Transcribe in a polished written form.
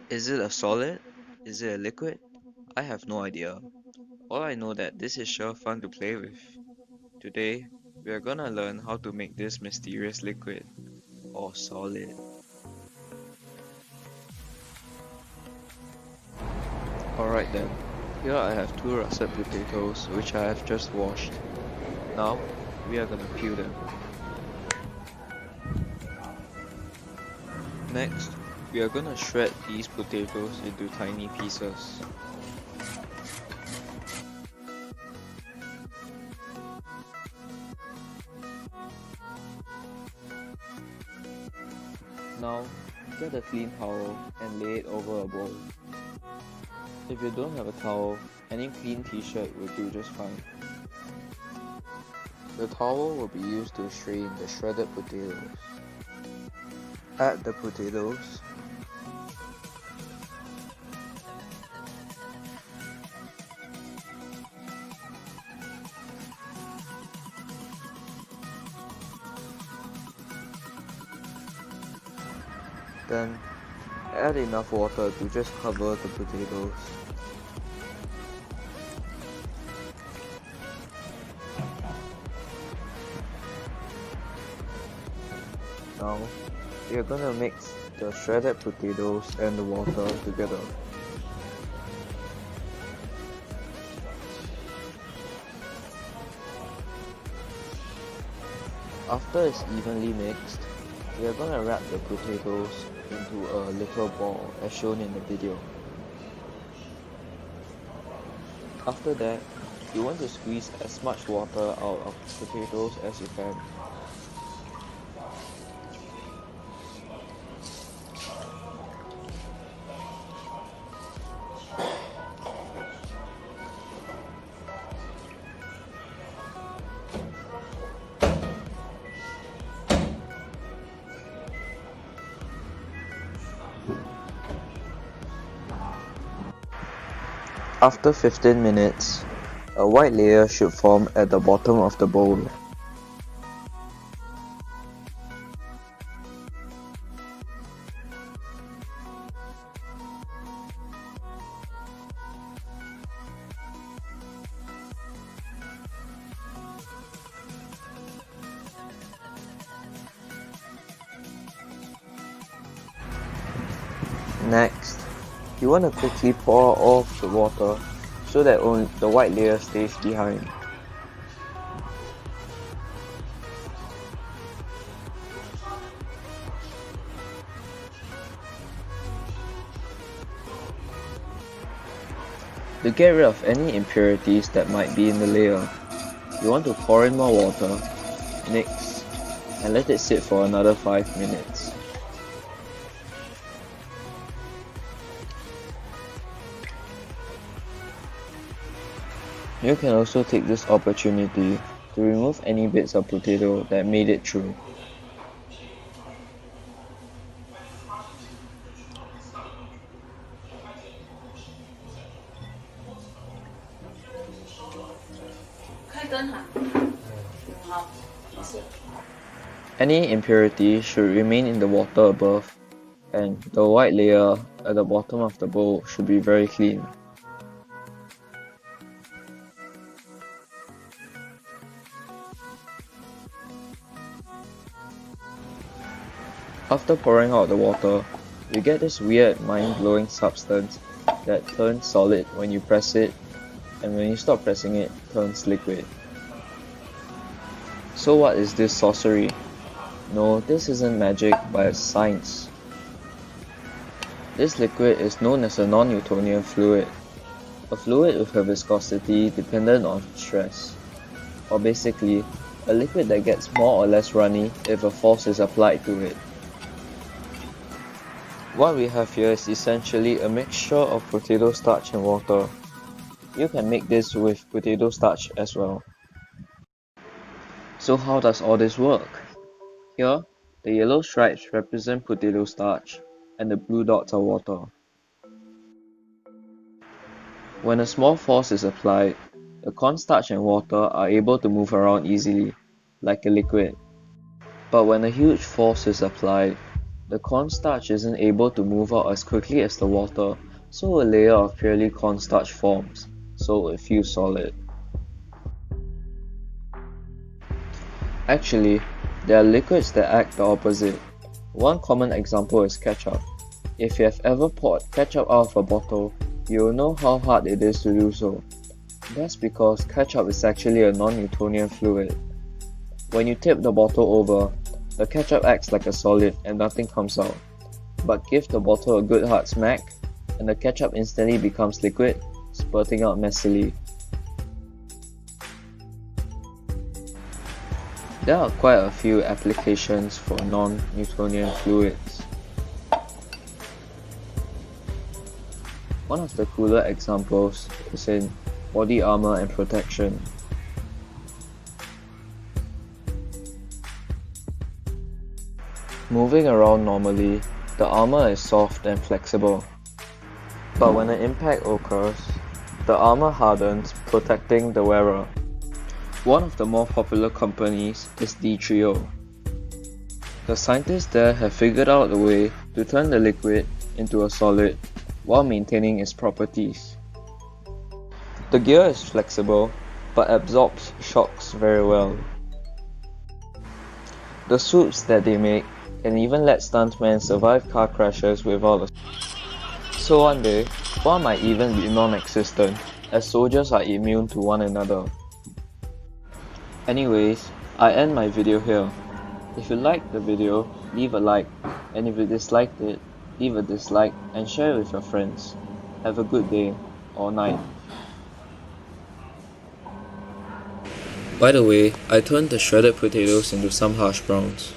Is it a solid? Is it a liquid? I have no idea. All I know that this is sure fun to play with. Today, we are gonna learn how to make this mysterious liquid, or solid. Alright then, here I have two russet potatoes which I have just washed. Now, we are gonna peel them. Next, we are gonna shred these potatoes into tiny pieces. Now, get a clean towel and lay it over a bowl. If you don't have a towel, any clean t-shirt will do just fine. The towel will be used to strain the shredded potatoes. Add the potatoes. Then, add enough water to just cover the potatoes. Now, we are gonna mix the shredded potatoes and the water together. After it's evenly mixed, we are gonna wrap the potatoes into a little ball as shown in the video. After that, you want to squeeze as much water out of the potatoes as you can. After 15 minutes, a white layer should form at the bottom of the bowl. Next, you want to quickly pour off the water so that only the white layer stays behind. To get rid of any impurities that might be in the layer, you want to pour in more water, mix, and let it sit for another 5 minutes. You can also take this opportunity to remove any bits of potato that made it through. Any impurity should remain in the water above, and the white layer at the bottom of the bowl should be very clean. After pouring out the water, you get this weird mind-blowing substance that turns solid when you press it, and when you stop pressing it, turns liquid. So what is this sorcery? No, this isn't magic, but it's science. This liquid is known as a non-Newtonian fluid, a fluid with a viscosity dependent on stress, or basically, a liquid that gets more or less runny if a force is applied to it. What we have here is essentially a mixture of potato starch and water. You can make this with potato starch as well. So how does all this work? Here, the yellow stripes represent potato starch and the blue dots are water. When a small force is applied, the cornstarch and water are able to move around easily, like a liquid. But when a huge force is applied, The cornstarch isn't able to move out as quickly as the water, so a layer of purely cornstarch forms, so it feels solid. Actually, there are liquids that act the opposite. One common example is ketchup. If you have ever poured ketchup out of a bottle, you will know how hard it is to do so. That's because ketchup is actually a non-Newtonian fluid. When you tip the bottle over, the ketchup acts like a solid and nothing comes out. But give the bottle a good hard smack, and the ketchup instantly becomes liquid, spurting out messily. There are quite a few applications for non-Newtonian fluids. One of the cooler examples is in body armor and protection. Moving around normally, the armor is soft and flexible. But when an impact occurs, the armor hardens, protecting the wearer. One of the more popular companies is D3O. The scientists there have figured out a way to turn the liquid into a solid while maintaining its properties. The gear is flexible but absorbs shocks very well. The suits that they make can even let stuntmen survive car crashes without a... So one day, one might even be non-existent, as soldiers are immune to one another. Anyways, I end my video here. If you liked the video, leave a like, and if you disliked it, leave a dislike and share it with your friends. Have a good day or night. By the way, I turned the shredded potatoes into some hash browns.